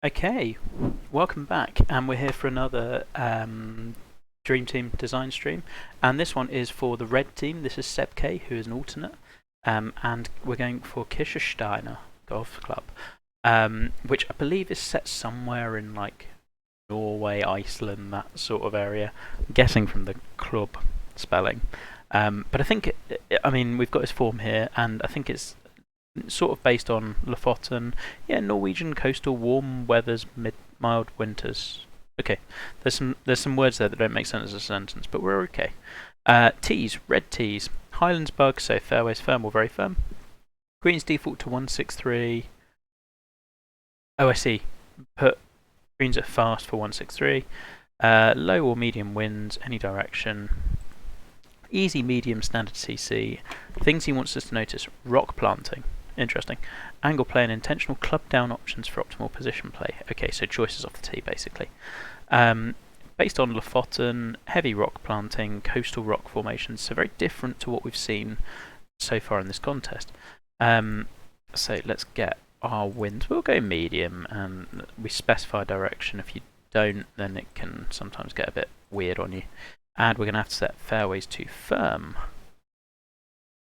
Okay, welcome back, and we're here for another Dream Team design stream. And this one is for the red team. This is sebk, who is an alternate, and we're going for Kyssesteiner Golf Klubb, which I believe is set somewhere in like Norway, Iceland, that sort of area. I'm guessing from the club spelling, but I think I mean we've got his form here, and I think it's sort of based on Lofoten. Yeah, Norwegian coastal warm weathers, mild winters. Okay, there's some words there that don't make sense as a sentence, but we're okay. Tees, red tees, Highlands bug, so fairways firm or very firm. Greens default to 163. Oh, I see. Put greens at fast for 163. Low or medium winds, any direction. Easy, medium, standard CC. Things he wants us to notice: rock planting. Interesting. Angle play and intentional club down options for optimal position play. Okay, so choices off the tee basically. Based on Lofoten, heavy rock planting, coastal rock formations, so very different to what we've seen so far in this contest. So let's get our winds. We'll go medium, and we specify direction. If you don't, then it can sometimes get a bit weird on you. And we're going to have to set fairways to firm.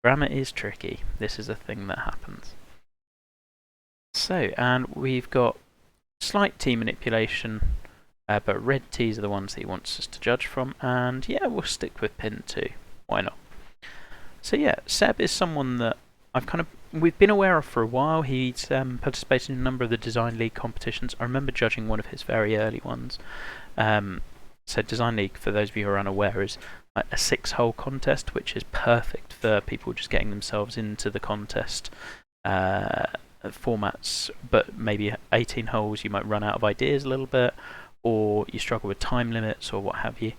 Grammar is tricky. This is a thing that happens. So, and we've got slight tee manipulation, but red tees are the ones that he wants us to judge from. And yeah, we'll stick with pin 2. Why not? So yeah, Seb is someone that we've been aware of for a while. He's participated in a number of the Design League competitions. I remember judging one of his very early ones. So Design League, for those of you who are unaware, is like a 6-hole contest, which is perfect for people just getting themselves into the contest formats. But maybe 18 holes, you might run out of ideas a little bit, or you struggle with time limits or what have you.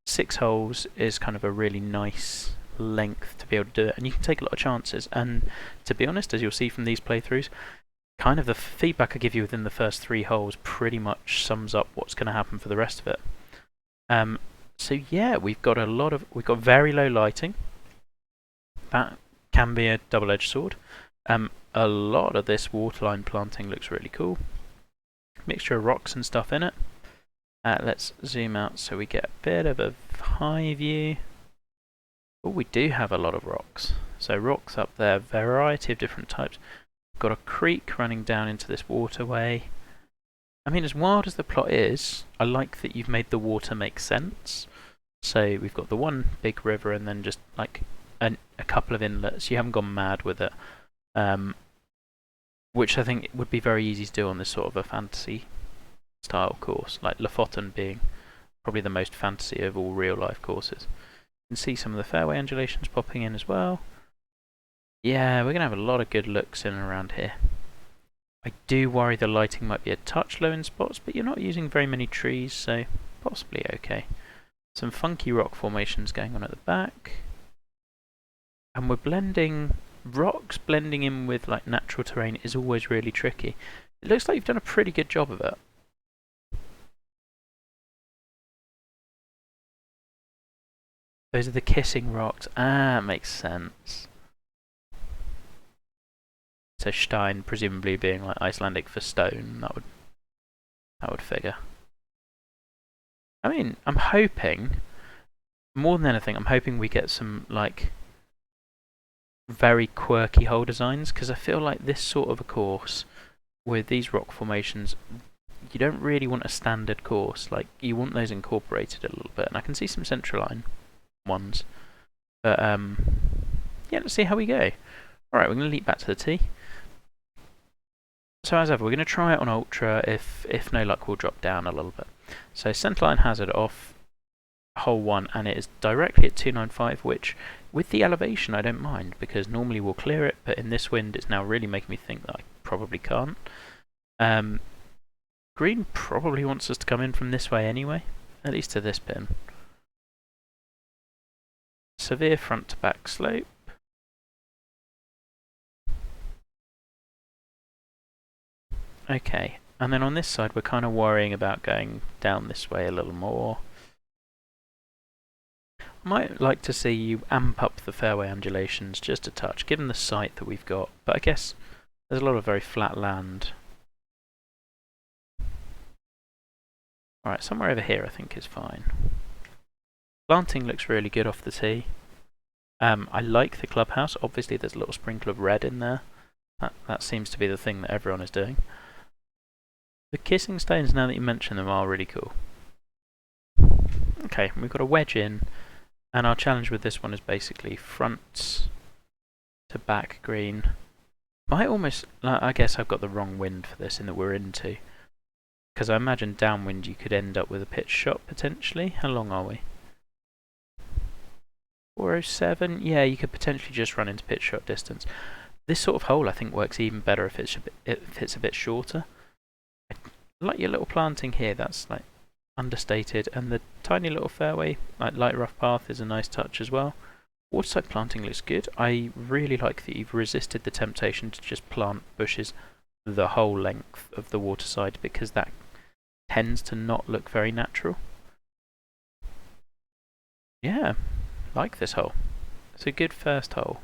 6 holes is kind of a really nice length to be able to do it, and you can take a lot of chances. And to be honest, as you'll see from these playthroughs, kind of the feedback I give you within the first 3 holes pretty much sums up what's going to happen for the rest of it. So yeah, we've got very low lighting. That can be a double-edged sword. A lot of this waterline planting looks really cool. Mixture of rocks and stuff in it. Let's zoom out so we get a bit of a high view. Oh, we do have a lot of rocks. So rocks up there, variety of different types. We've got a creek running down into this waterway. I mean, as wild as the plot is, I like that you've made the water make sense. So we've got the one big river and then just like a couple of inlets. You haven't gone mad with it, which I think would be very easy to do on this sort of a fantasy style course, like Lofoten being probably the most fantasy of all real life courses. You can see some of the fairway undulations popping in as well. Yeah, we're going to have a lot of good looks in and around here. I do worry the lighting might be a touch low in spots, but you're not using very many trees, so possibly okay. Some funky rock formations going on at the back. And we're blending, rocks blending in with like natural terrain is always really tricky. It looks like you've done a pretty good job of it. Those are the kissing rocks. Ah, makes sense. So Stein presumably being like Icelandic for stone, that would figure. I mean, I'm hoping, more than anything, I'm hoping we get some like very quirky hole designs, because I feel like this sort of a course with these rock formations, you don't really want a standard course. Like, you want those incorporated a little bit, and I can see some central line ones. But yeah, let's see how we go. Alright, we're going to leap back to the tee. So as ever, we're going to try it on ultra. If no luck, we'll drop down a little bit. So centerline hazard off hole 1, and it is directly at 295, which with the elevation I don't mind, because normally we'll clear it, but in this wind it's now really making me think that I probably can't. Green probably wants us to come in from this way anyway, at least to this pin. Severe front to back slope. Okay, and then on this side we're kind of worrying about going down this way a little more. I might like to see you amp up the fairway undulations just a touch, given the site that we've got, but I guess there's a lot of very flat land Alright, somewhere over here I think is fine. Planting looks really good off the tee. I like the clubhouse. Obviously there's a little sprinkle of red in there. That seems to be the thing that everyone is doing. The kissing stones, now that you mention them, are really cool. Okay, we've got a wedge in, and our challenge with this one is basically front to back green. I guess I've got the wrong wind for this in that we're into. Because I imagine downwind you could end up with a pitch shot potentially. How long are we? 407? Yeah, you could potentially just run into pitch shot distance. This sort of hole I think works even better if it's a bit shorter. I like your little planting here, that's like understated, and the tiny little fairway, like light rough path, is a nice touch as well. Waterside planting looks good. I really like that you've resisted the temptation to just plant bushes the whole length of the waterside, because that tends to not look very natural. Yeah, like this hole. It's a good first hole.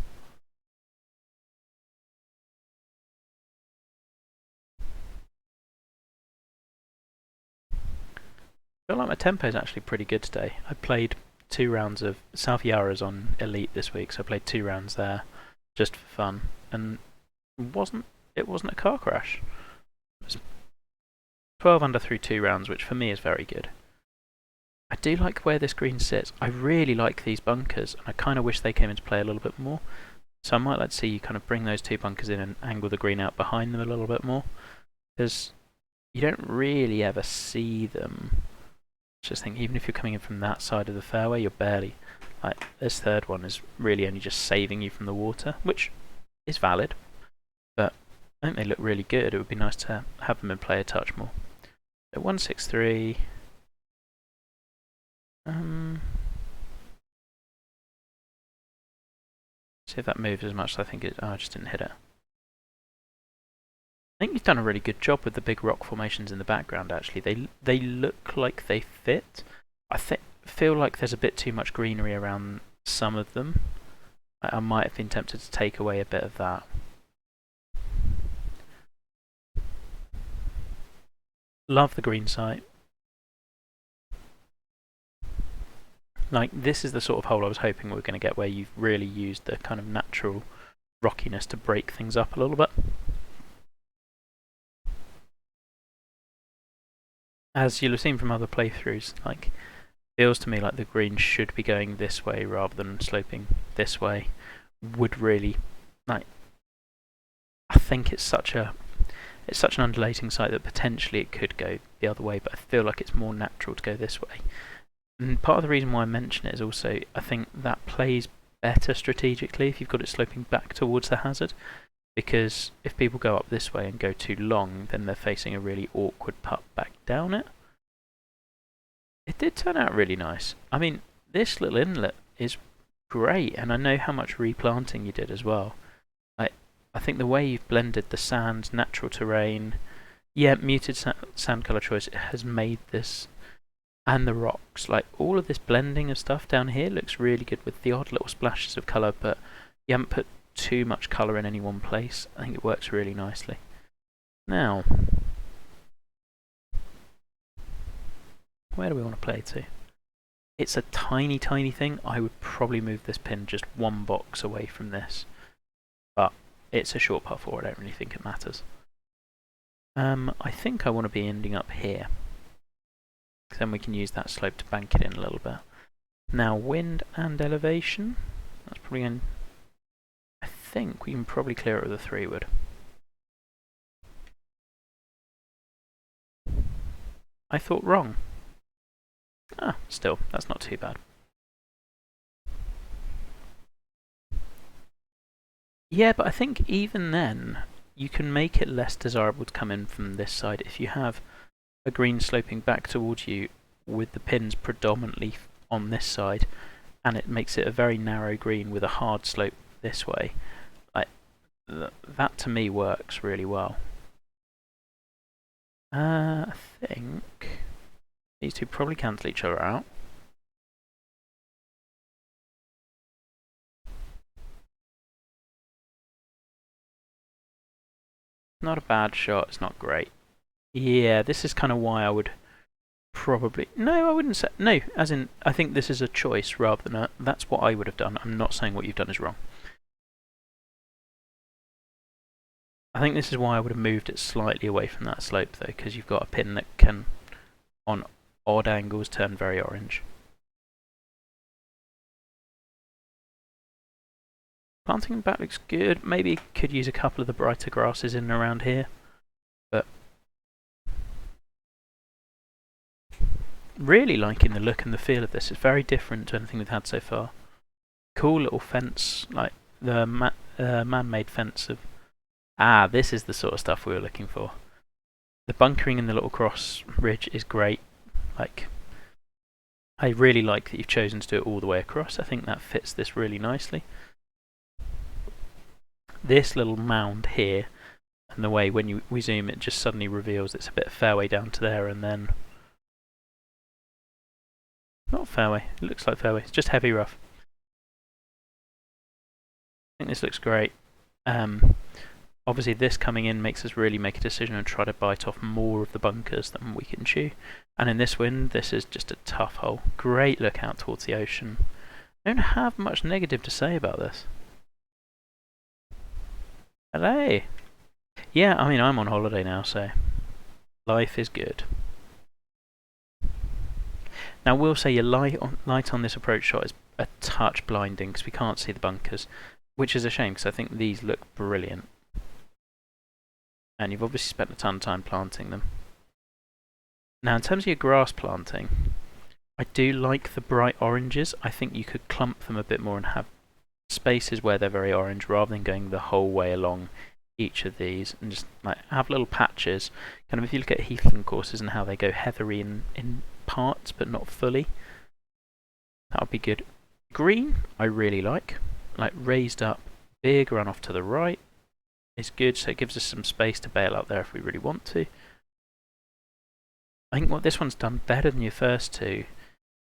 I feel like my tempo is actually pretty good today. I played 2 rounds of South Yarra's on Elite this week, so I played 2 rounds there just for fun, and it wasn't a car crash. It was 12 under through 2 rounds, which for me is very good. I do like where this green sits. I really like these bunkers, and I kind of wish they came into play a little bit more. So I might like to see you kind of bring those 2 bunkers in and angle the green out behind them a little bit more, because you don't really ever see them. Just think, even if you're coming in from that side of the fairway, you're barely, like, this third one is really only just saving you from the water, which is valid, but I think they look really good. It would be nice to have them in play a touch more. So 163. See if that moves as much as I think it. Oh, I just didn't hit it. I think you've done a really good job with the big rock formations in the background, actually. They look like they fit. I feel like there's a bit too much greenery around some of them. I might have been tempted to take away a bit of that. Love the green site. Like, this is the sort of hole I was hoping we were going to get, where you've really used the kind of natural rockiness to break things up a little bit. As you'll have seen from other playthroughs, like, feels to me like the green should be going this way rather than sloping this way. Would really, like, I think it's such an undulating site that potentially it could go the other way, but I feel like it's more natural to go this way. And part of the reason why I mention it is also, I think that plays better strategically if you've got it sloping back towards the hazard, because if people go up this way and go too long, then they're facing a really awkward putt back down it. It did turn out really nice. I mean, this little inlet is great, and I know how much replanting you did as well. I think the way you've blended the sand, natural terrain, yeah, muted sand colour choice has made this, and the rocks, like, all of this blending of stuff down here looks really good with the odd little splashes of colour, but you haven't put too much colour in any one place. I think it works really nicely. Now, where do we want to play to? It's a tiny, tiny thing. I would probably move this pin just 1 box away from this, but it's a short par 4. I don't really think it matters. I think I want to be ending up here, because then we can use that slope to bank it in a little bit. Now, wind and elevation. That's probably going. I think we can probably clear it with a 3-wood. I thought wrong. Ah, still, that's not too bad. Yeah, but I think even then, you can make it less desirable to come in from this side if you have a green sloping back towards you with the pins predominantly on this side, and it makes it a very narrow green with a hard slope this way. That to me works really well. I think these two probably cancel each other out. Not a bad shot, it's not great. Yeah, this is kind of why I would probably... No, I wouldn't say... No, as in, I think this is a choice rather than a... That's what I would have done. I'm not saying what you've done is wrong. I think this is why I would have moved it slightly away from that slope, though, because you've got a pin that can, on odd angles, turn very orange. Planting back looks good. Maybe could use a couple of the brighter grasses in and around here, but really liking the look and the feel of this. It's very different to anything we've had so far. Cool little fence, like the man-made fence of... Ah, this is the sort of stuff we were looking for. The bunkering in the little cross ridge is great. Like, I really like that you've chosen to do it all the way across. I think that fits this really nicely. This little mound here, and the way when we zoom it just suddenly reveals it's a bit of fairway down to there, and then... Not fairway, it looks like fairway, it's just heavy rough. I think this looks great. Obviously this coming in makes us really make a decision and try to bite off more of the bunkers than we can chew. And in this wind, this is just a tough hole. Great look out towards the ocean. I don't have much negative to say about this. Hello! Yeah, I mean, I'm on holiday now, so life is good. Now, we'll say your light on this approach shot is a touch blinding because we can't see the bunkers, which is a shame because I think these look brilliant. And you've obviously spent a ton of time planting them. Now, in terms of your grass planting, I do like the bright oranges. I think you could clump them a bit more and have spaces where they're very orange rather than going the whole way along each of these, and just like have little patches. Kind of if you look at heathland courses and how they go heathery in parts but not fully, that would be good. Green, I really like raised up, big runoff to the right is good, so it gives us some space to bail out there if we really want to. I think what this one's done better than your first two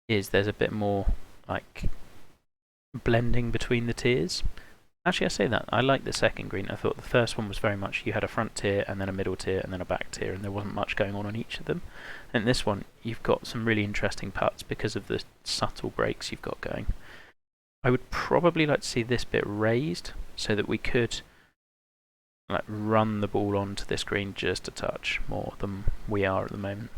is there's a bit more like blending between the tiers. Actually, I say that. I like the second green. I thought the first one was very much you had a front tier and then a middle tier and then a back tier, and there wasn't much going on each of them. And this one, you've got some really interesting putts because of the subtle breaks you've got going. I would probably like to see this bit raised so that we could like run the ball onto this green just a touch more than we are at the moment.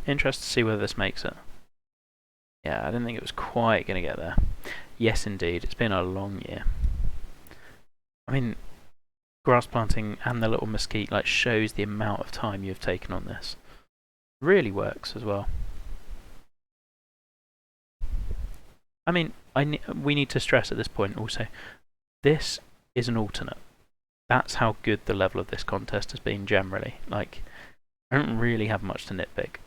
Interested to see whether this makes it. Yeah, I didn't think it was quite going to get there. Yes, indeed. It's been a long year. I mean, grass planting and the little mesquite like shows the amount of time you've taken on this. Really works as well. I mean, we need to stress at this point also, this is an alternate. That's how good the level of this contest has been generally. Like, I don't really have much to nitpick.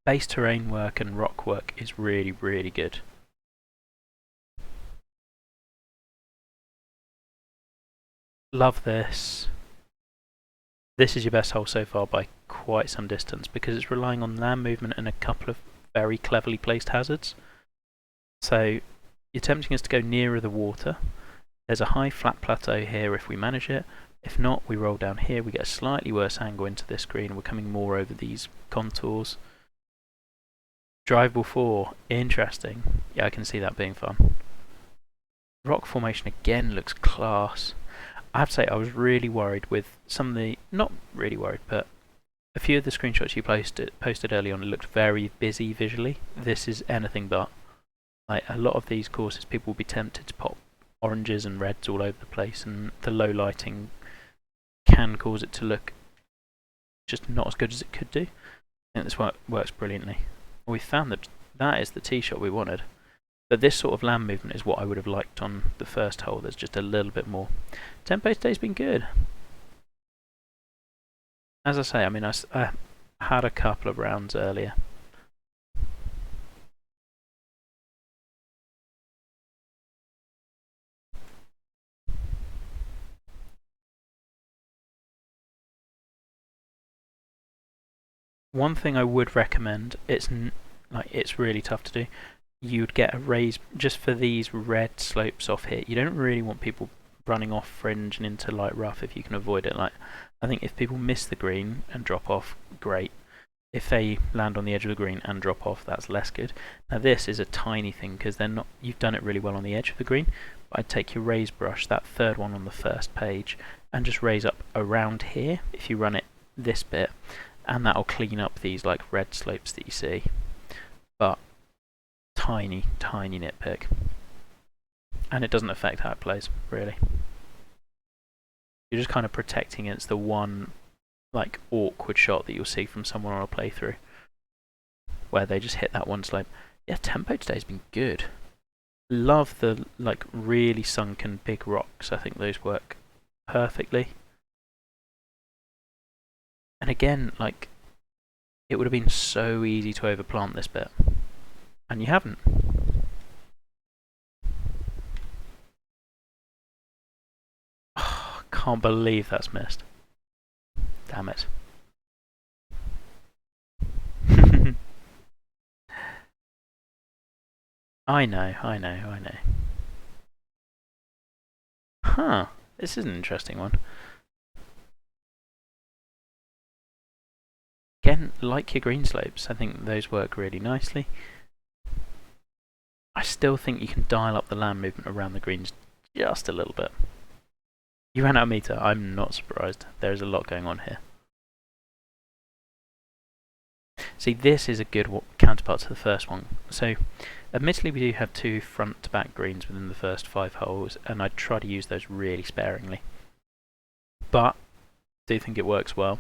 Base terrain work and rock work is really, really good. Love this. This is your best hole so far by quite some distance because it's relying on land movement and a couple of very cleverly placed hazards. So you're tempting us to go nearer the water. There's a high flat plateau here if we manage it. If not, we roll down here, we get a slightly worse angle into this green, we're coming more over these contours. Drivable 4, interesting. Yeah, I can see that being fun. Rock formation again looks class. I have to say, I was really worried with some of the, not really worried, but a few of the screenshots you posted early on, it looked very busy visually. This is anything but. Like, a lot of these courses, people will be tempted to pop oranges and reds all over the place, and the low lighting can cause it to look just not as good as it could do. I think this works brilliantly. We found that that is the tee shot we wanted. But this sort of land movement is what I would have liked on the first hole. There's just a little bit more. Tempo today's been good. As I say, I mean, I had a couple of rounds earlier. One thing I would recommend, it's really tough to do. you'd get a raise just for these red slopes off here. You don't really want people running off fringe and into light rough if you can avoid it. Like, I think if people miss the green and drop off, great. If they land on the edge of the green and drop off, that's less good. Now this is a tiny thing because they're not. You've done it really well on the edge of the green. But I'd take your raise brush, that third one on the first page, and just raise up around here if you run it this bit, and that'll clean up these like red slopes that you see. But tiny, tiny nitpick, and it doesn't affect how it plays really. You're just kind of protecting against the one like awkward shot that you'll see from someone on a playthrough where they just hit that one slope. Yeah, tempo today's been good. Love the like really sunken big rocks. I think those work perfectly. And again, like, it would have been so easy to overplant this bit, and you haven't. Oh, can't believe that's missed. Damn it. I know. Huh, this is an interesting one. Again, like your green slopes, I think those work really nicely. I still think you can dial up the land movement around the greens just a little bit. You ran out of meter, I'm not surprised. There's a lot going on here. See, this is a good counterpart to the first one. So, admittedly we do have 2 front to back greens within the first 5 holes, and I try to use those really sparingly. But, I do think it works well.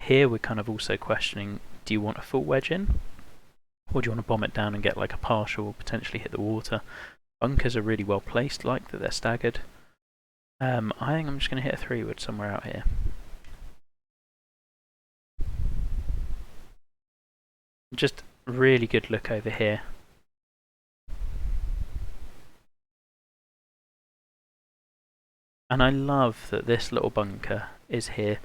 Here we're kind of also questioning, do you want a full wedge in? Or do you want to bomb it down and get like a partial, potentially hit the water? Bunkers are really well placed, like that they're staggered. I think I'm just going to hit a 3-wood somewhere out here. Just really good look over here. And I love that this little bunker is here,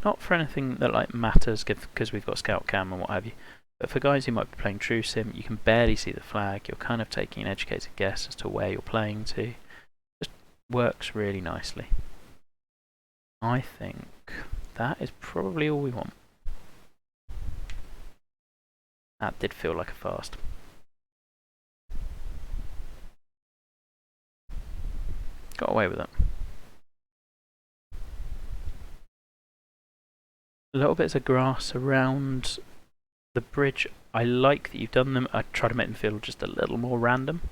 not for anything that like matters because we've got scout cam and what have you, but for guys who might be playing true sim, you can barely see the flag, you're kind of taking an educated guess as to where you're playing to. Just works really nicely. I think that is probably all we want. That did feel like a fast. Got away with it. Little bits of grass around the bridge. I like that you've done them. I try to make them feel just a little more random.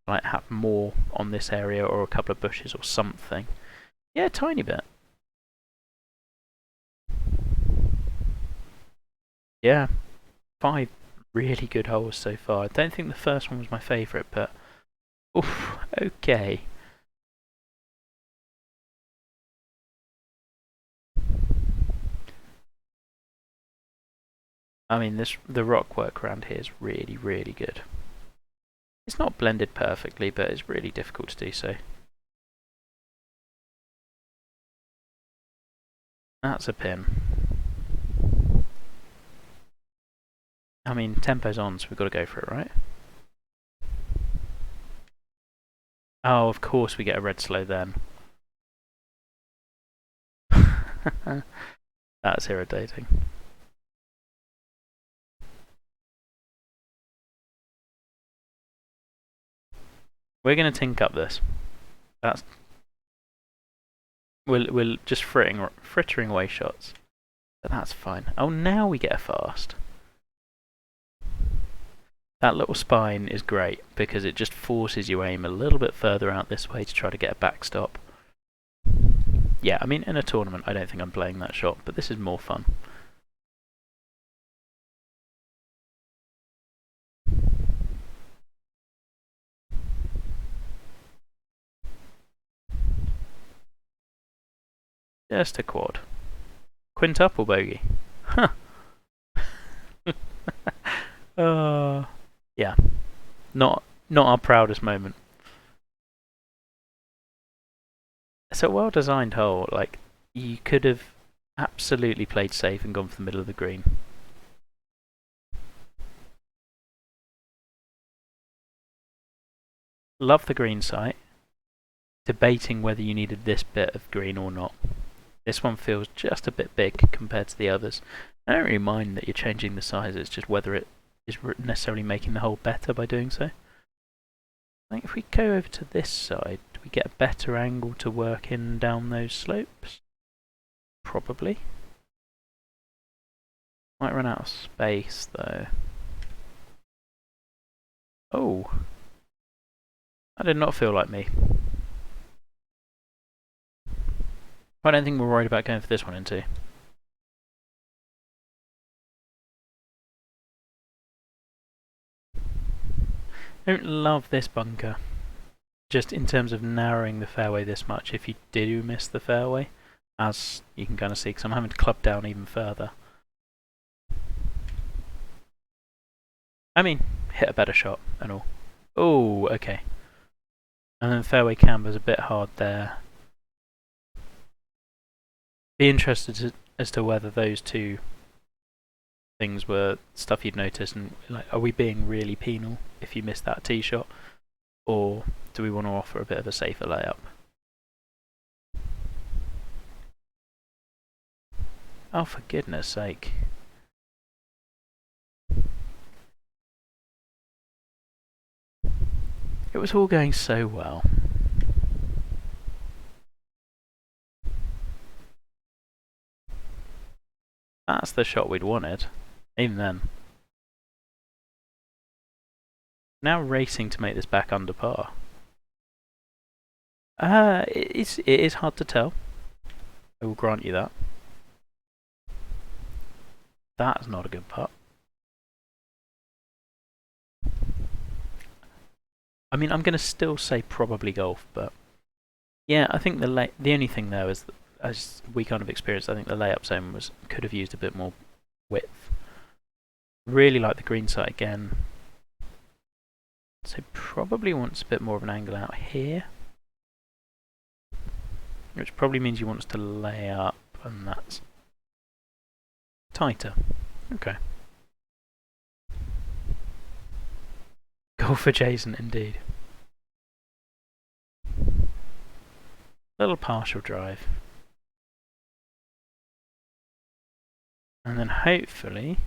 Like have more on this area or a couple of bushes or something. Yeah, a tiny bit. Yeah, 5 really good holes so far. I don't think the first one was my favourite, but oof, okay. I mean, the rock work around here is really, really good. It's not blended perfectly, but it's really difficult to do so. That's a pin. I mean, tempo's on, so we've got to go for it, right? Oh, of course we get a red slow then. That's irritating. We're going to tink up this. That's we're just frittering away shots, but that's fine. Oh, now we get a fast. That little spine is great because it just forces you aim a little bit further out this way to try to get a backstop. Yeah, I mean, in a tournament, I don't think I'm playing that shot, but this is more fun. Just a quad. Quintuple bogey. Huh. Yeah. Not our proudest moment. It's a well designed hole. Like, you could have absolutely played safe and gone for the middle of the green. Love the green site. Debating whether you needed this bit of green or not. This one feels just a bit big compared to the others. I don't really mind that you're changing the size, it's just whether it is necessarily making the hole better by doing so. I think if we go over to this side, do we get a better angle to work in and down those slopes? Probably. Might run out of space though. Oh, that did not feel like me. I don't think we're worried about going for this one into. I don't love this bunker. Just in terms of narrowing the fairway this much, if you do miss the fairway, as you can kind of see, because I'm having to club down even further. I mean, hit a better shot and all. Oh, okay. And then fairway camber's a bit hard there. Be interested as to whether those two things were stuff you'd noticed, and like, are we being really penal if you miss that tee shot, or do we want to offer a bit of a safer layup? Oh, for goodness sake. It was all going so well. That's the shot we'd wanted, even then. Now racing to make this back under par. It is hard to tell. I will grant you that. That's not a good putt. I mean, I'm going to still say probably golf, but yeah, I think the only thing though is that, as we kind of experienced, I think the layup zone could have used a bit more width. Really like the green side again. So probably wants a bit more of an angle out here, which probably means you want us to lay up, and that's tighter. Okay. Golf adjacent indeed. Little partial drive. And then hopefully,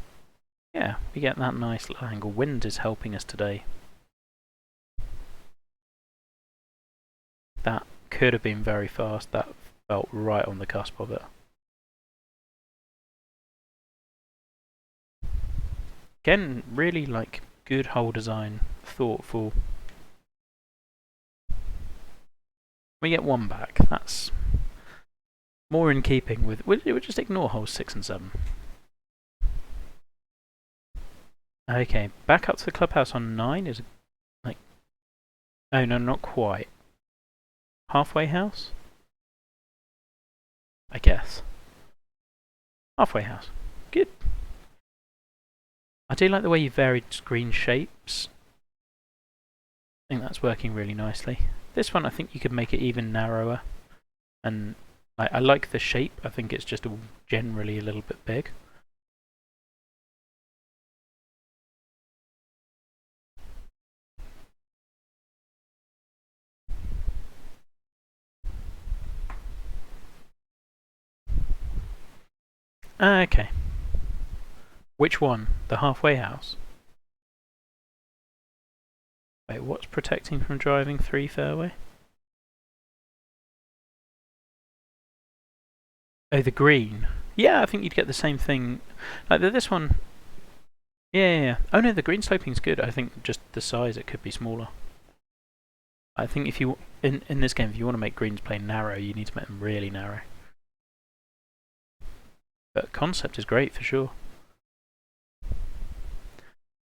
yeah, we get that nice little angle. Wind is helping us today. That could have been very fast. That felt right on the cusp of it. Again, really like good hole design, thoughtful. We get one back. That's more in keeping with. We'll just ignore holes 6 and 7. Okay, back up to the clubhouse on 9 is like. Oh no, not quite. Halfway house? I guess. Halfway house. Good. I do like the way you varied screen shapes. I think that's working really nicely. This one, I think you could make it even narrower. And I like the shape. I think it's just generally a little bit big. Okay. Which one? The halfway house? Wait, what's protecting from driving 3 fairway? Oh, the green. Yeah, I think you'd get the same thing. Like this one. Yeah. Oh no, the green sloping's good. I think just the size, it could be smaller. I think if you in this game, if you want to make greens play narrow, you need to make them really narrow. But concept is great for sure. I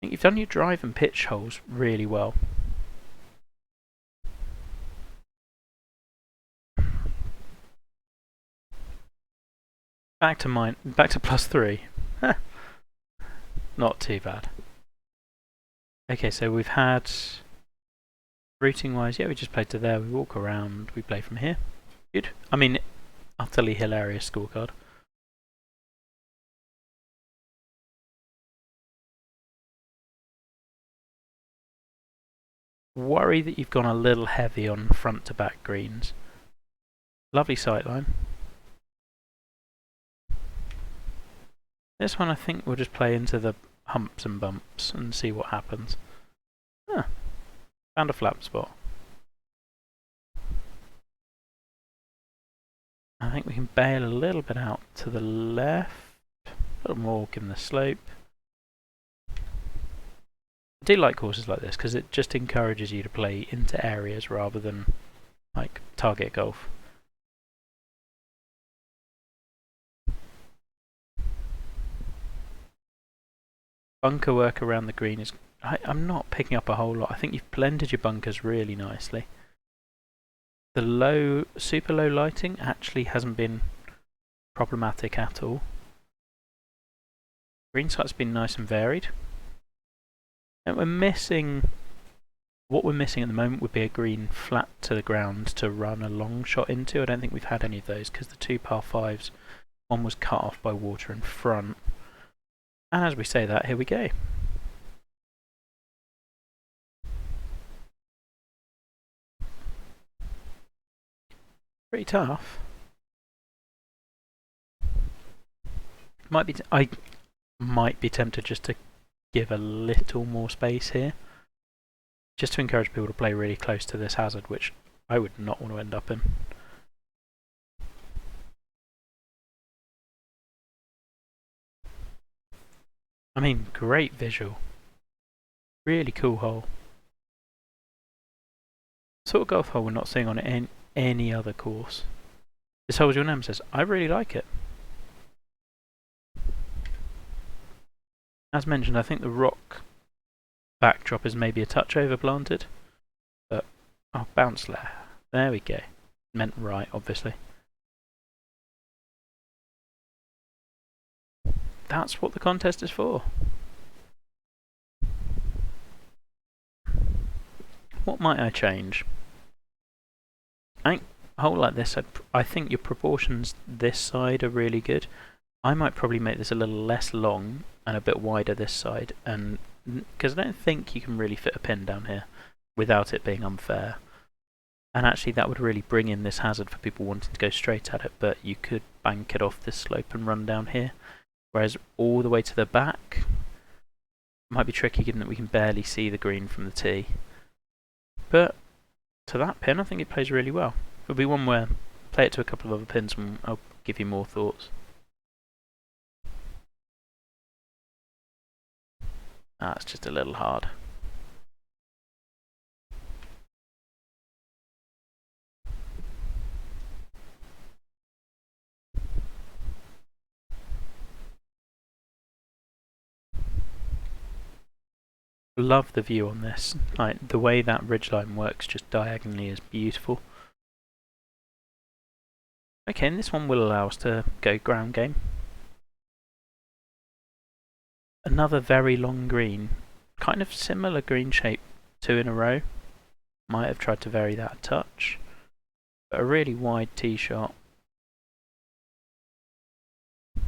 think you've done your drive and pitch holes really well. Back to +3. Not too bad. Okay, so we've had routing wise, yeah, we just played to there, we walk around, we play from here. Good. I mean, utterly hilarious scorecard. worry that you've gone a little heavy on front to back greens. Lovely sightline. This one I think we'll just play into the humps and bumps and see what happens. Found a flat spot. I think we can bail a little bit out to the left. A little more given the slope. I do like courses like this because it just encourages you to play into areas rather than like target golf. Bunker work around the green is... I'm not picking up a whole lot. I think you've blended your bunkers really nicely. The super low lighting actually hasn't been problematic at all. Green sight's been nice and varied. And what we're missing at the moment would be a green flat to the ground to run a long shot into. I don't think we've had any of those because the two par 5s, one was cut off by water in front. And as we say that, here we go. Pretty tough. I might be tempted just to give a little more space here, just to encourage people to play really close to this hazard, which I would not want to end up in. I mean, great visual. Really cool hole. Sort of golf hole we're not seeing on any other course. This hole's your nemesis. I really like it. As mentioned, I think the rock backdrop is maybe a touch overplanted, but oh, bounce there. There we go. Meant right, obviously. That's what the contest is for. What might I change? I think a hole like this, I think your proportions this side are really good. I might probably make this a little less long and a bit wider this side, and because I don't think you can really fit a pin down here without it being unfair. And actually that would really bring in this hazard for people wanting to go straight at it, but you could bank it off this slope and run down here. Whereas all the way to the back might be tricky given that we can barely see the green from the tee. But to that pin I think it plays really well. It'll be one where play it to a couple of other pins and I'll give you more thoughts. It's just a little hard. Love the view on this. Like the way that ridgeline works just diagonally is beautiful. Okay, and this one will allow us to go ground game. Another very long green, kind of similar green shape, 2 in a row. Might have tried to vary that a touch, but a really wide tee shot. I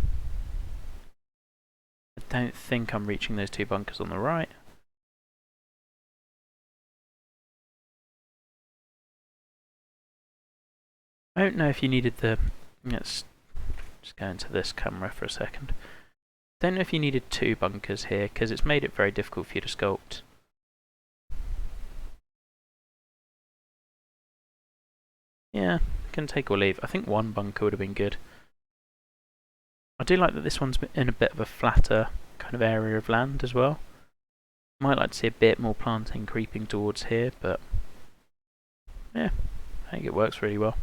don't think I'm reaching those 2 bunkers on the right. I don't know if you needed the... Let's just go into this camera for a second. Don't know if you needed 2 bunkers here, because it's made it very difficult for you to sculpt. Yeah, can take or leave. I think 1 bunker would have been good. I do like that this one's in a bit of a flatter kind of area of land as well. Might like to see a bit more planting creeping towards here, but yeah, I think it works really well.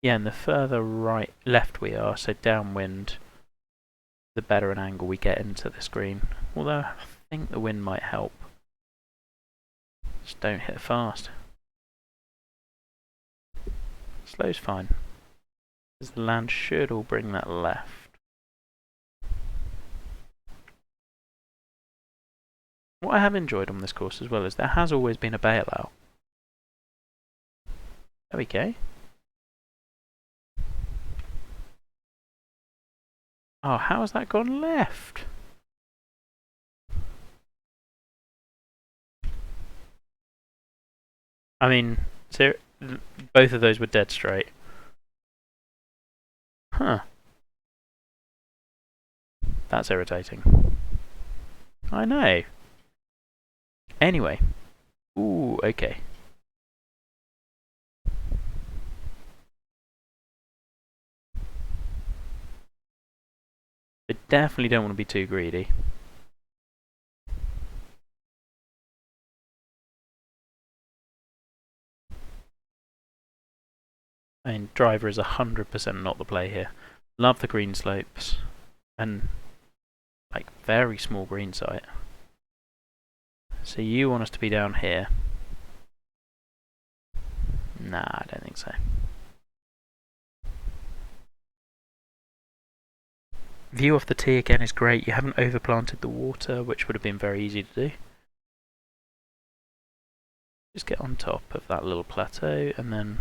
Yeah, and the further left we are, so downwind, the better an angle we get into this green. Although I think the wind might help. Just don't hit fast. Slow's fine, because the land should all bring that left. What I have enjoyed on this course as well is there has always been a bailout. There we go. Oh, how has that gone left? I mean, both of those were dead straight. Huh. That's irritating. I know. Anyway. Ooh, okay. I definitely don't want to be too greedy. I mean, driver is 100% not the play here. Love the green slopes. And, like, very small green site. So you want us to be down here. Nah, I don't think so. View off the tee again is great. You haven't overplanted the water, which would have been very easy to do. Just get on top of that little plateau and then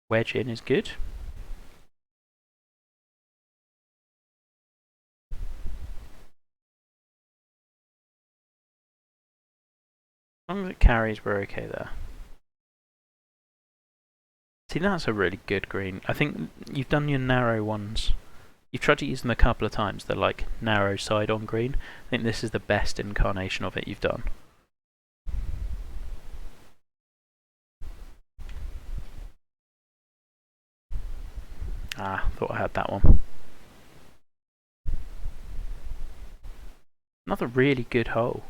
wedge in is good. As long as it carries, we're okay there. See, that's a really good green. I think you've done your narrow ones. You've tried to use them a couple of times. They're like narrow side on green. I think this is the best incarnation of it you've done. Ah, thought I had that one. Another really good hole.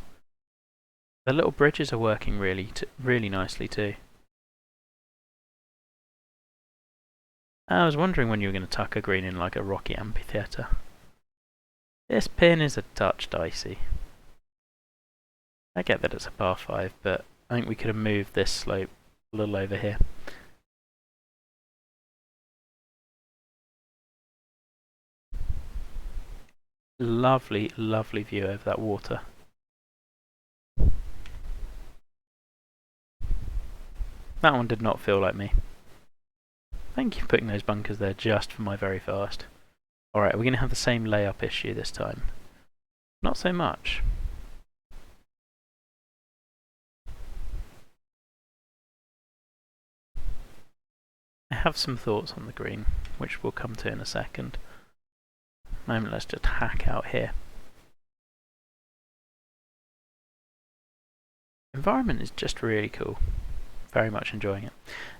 The little bridges are working really nicely too. I was wondering when you were going to tuck a green in like a rocky amphitheatre. This pin is a touch dicey. I get that it's a par 5, but I think we could have moved this slope a little over here. Lovely, lovely view over that water. That one did not feel like me. Thank you for putting those bunkers there just for my very fast. Alright, we're going to have the same layup issue this time. Not so much. I have some thoughts on the green, which we'll come to in a second. Moment, let's just hack out here. Environment is just really cool. Very much enjoying it.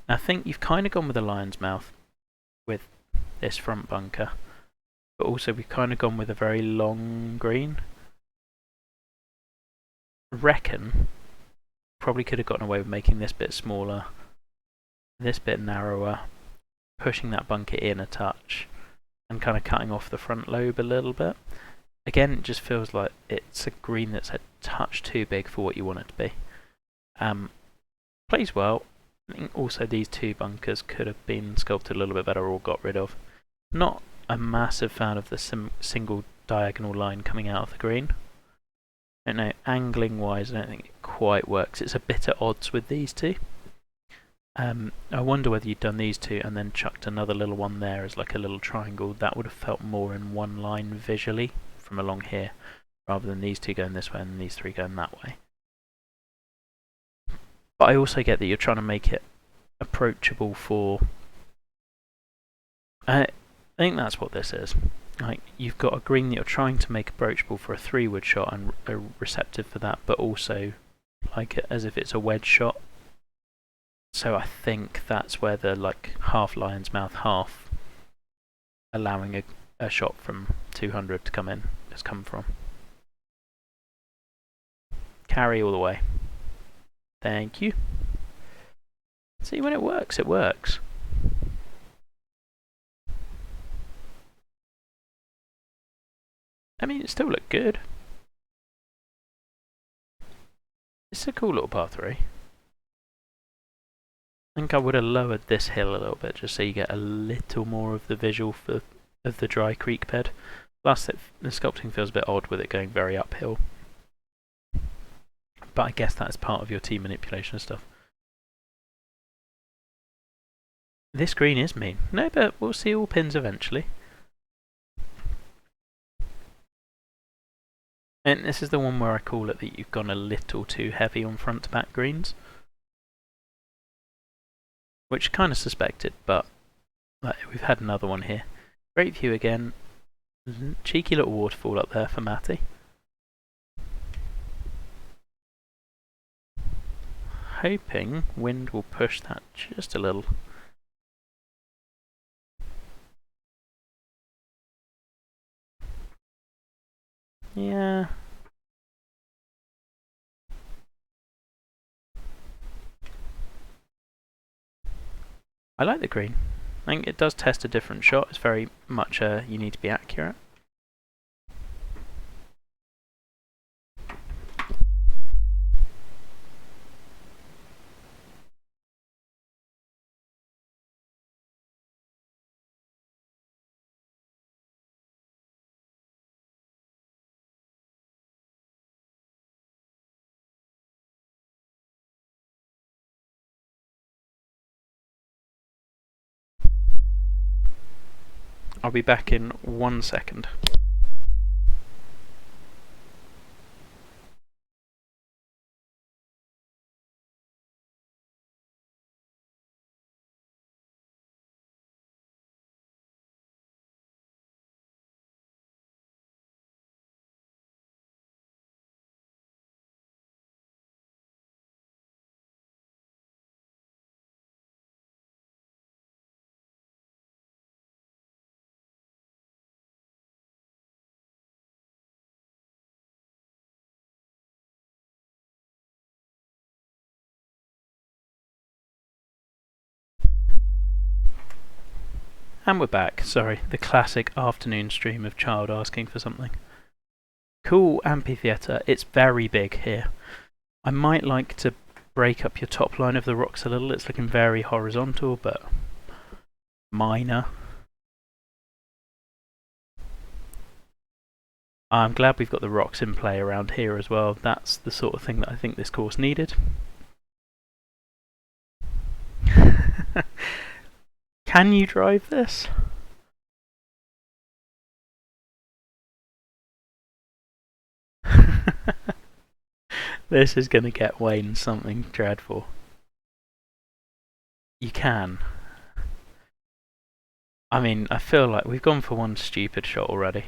Now, I think you've kind of gone with the lion's mouth with this front bunker, but also we've kind of gone with a very long green. I reckon probably could have gotten away with making this bit smaller, this bit narrower, pushing that bunker in a touch, and kind of cutting off the front lobe a little bit. Again, it just feels like it's a green that's a touch too big for what you want it to be. Plays well. I think also these two bunkers could have been sculpted a little bit better or got rid of. Not a massive fan of the single diagonal line coming out of the green. I don't know, angling wise, I don't think it quite works. It's a bit at odds with these two. I wonder whether you'd done these two and then chucked another little one there as like a little triangle. That would have felt more in one line visually from along here, rather than these two going this way and these three going that way. But I also get that you're trying to make it approachable for... I think that's what this is. Like, you've got a green that you're trying to make approachable for a 3-wood shot and receptive for that, but also like it as if it's a wedge shot. So I think that's where the like half lion's mouth, half allowing a shot from 200 to come in has come from. Carry all the way. Thank you. See, when it works, it works. I mean, it still looked good. It's a cool little par 3. I think I would have lowered this hill a little bit just so you get a little more of the visual of the dry creek bed. Plus, the sculpting feels a bit odd with it going very uphill. But I guess that's part of your team manipulation and stuff. This green is mean. No, but we'll see all pins eventually. And this is the one where I call it that you've gone a little too heavy on front to back greens. which kind of suspected, but we've had another one here. Great view again. Cheeky little waterfall up there for Matty. Hoping wind will push that just a little. Yeah. I like the green. I think it does test a different shot. It's very much you need to be accurate. I'll be back in 1 second. And we're back. Sorry, the classic afternoon stream of child asking for something. Cool amphitheatre. It's very big here. I might like to break up your top line of the rocks a little. It's looking very horizontal, but minor. I'm glad we've got the rocks in play around here as well. That's the sort of thing that I think this course needed. Can you drive this? This is going to get Wayne something dreadful. You can. I mean, I feel like we've gone for one stupid shot already.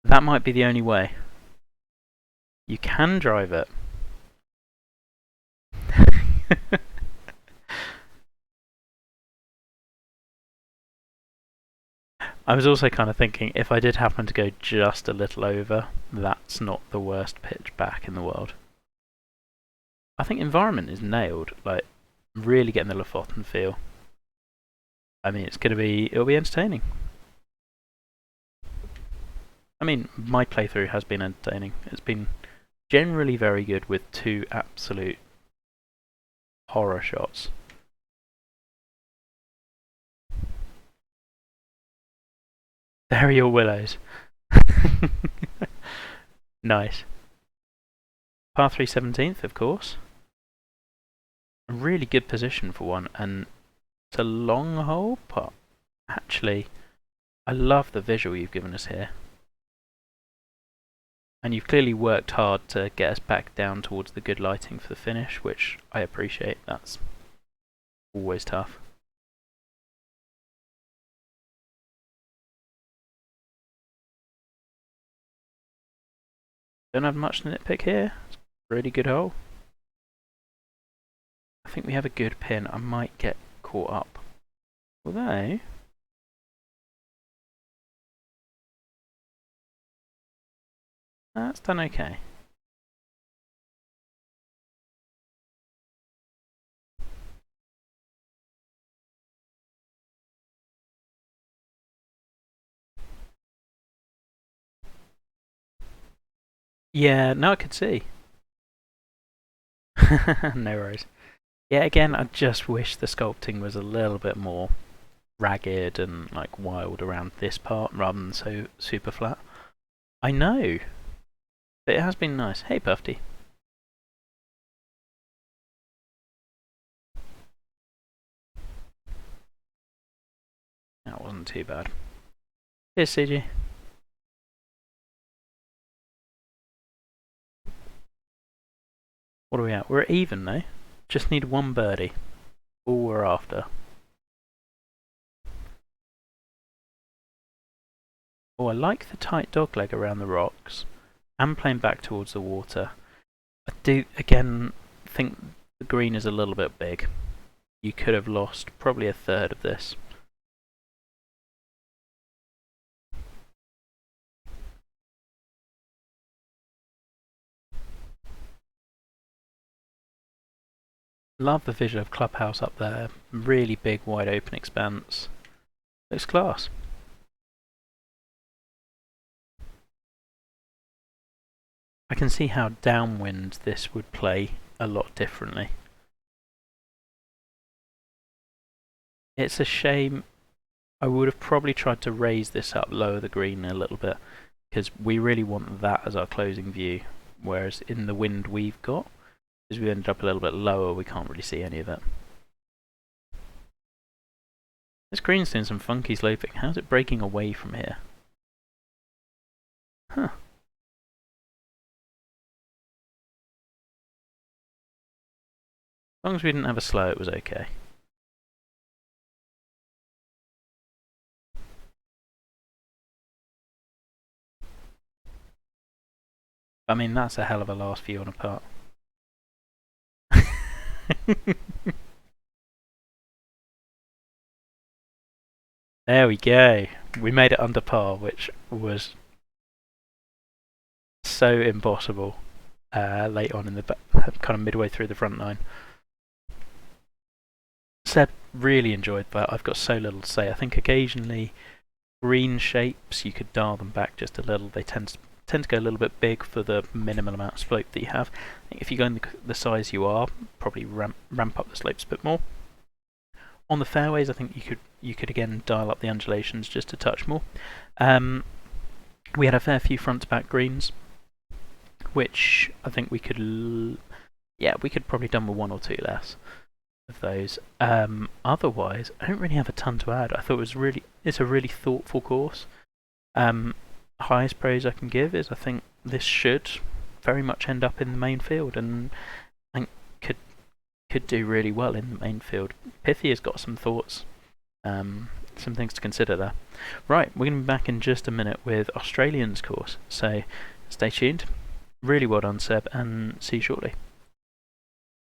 That might be the only way. You can drive it. I was also kind of thinking, if I did happen to go just a little over, that's not the worst pitch back in the world. I think environment is nailed, like, really getting the Lofoten feel. I mean, it'll be entertaining. I mean, my playthrough has been entertaining. It's been generally very good with 2 absolute horror shots. There are your willows. Nice. Par 3 17th, of course. A really good position for one, and it's a long hole, but actually, I love the visual you've given us here. And you've clearly worked hard to get us back down towards the good lighting for the finish, which I appreciate. That's always tough. Don't have much to nitpick here. It's a really good hole. I think we have a good pin. I might get caught up. Although, that's done okay. Yeah, no, I could see. No worries. Yeah, again, I just wish the sculpting was a little bit more ragged and like wild around this part rather than so super flat. I know, but it has been nice. Hey, Puffy. That wasn't too bad. Here's CG. What are we at? We're at even though. Just need one birdie. All we're after. Oh, I like the tight dogleg around the rocks. And playing back towards the water. I do, again, think the green is a little bit big. You could have lost probably a third of this. Love the visual of clubhouse up there. Really big, wide open expanse. Looks class. I can see how downwind this would play a lot differently. It's a shame. I would have probably tried to raise this up, lower the green a little bit, because we really want that as our closing view, whereas in the wind we've got, as we ended up a little bit lower, we can't really see any of it. This green's doing some funky sloping. How's it breaking away from here? Huh. As long as we didn't have a slow, it was okay. I mean, that's a hell of a last view on a putt. There we go. We made it under par, which was so impossible late on in the kind of midway through the front nine. Seb really enjoyed that. I've got so little to say. I think occasionally green shapes, you could dial them back just a little. They tend to go a little bit big for the minimal amount of slope that you have. I think if you go in the size you are, probably ramp up the slopes a bit more. On the fairways, I think you could again dial up the undulations just a touch more. We had a fair few front to back greens, which I think we could probably done with one or two less of those. Otherwise, I don't really have a ton to add. I thought it's a really thoughtful course. Highest praise I can give is I think this should very much end up in the main field, and I think could do really well in the main field. Pithy has got some thoughts, some things to consider there. Right, we're going to be back in just a minute with Australians course, so stay tuned. Really well done, Seb, and see you shortly.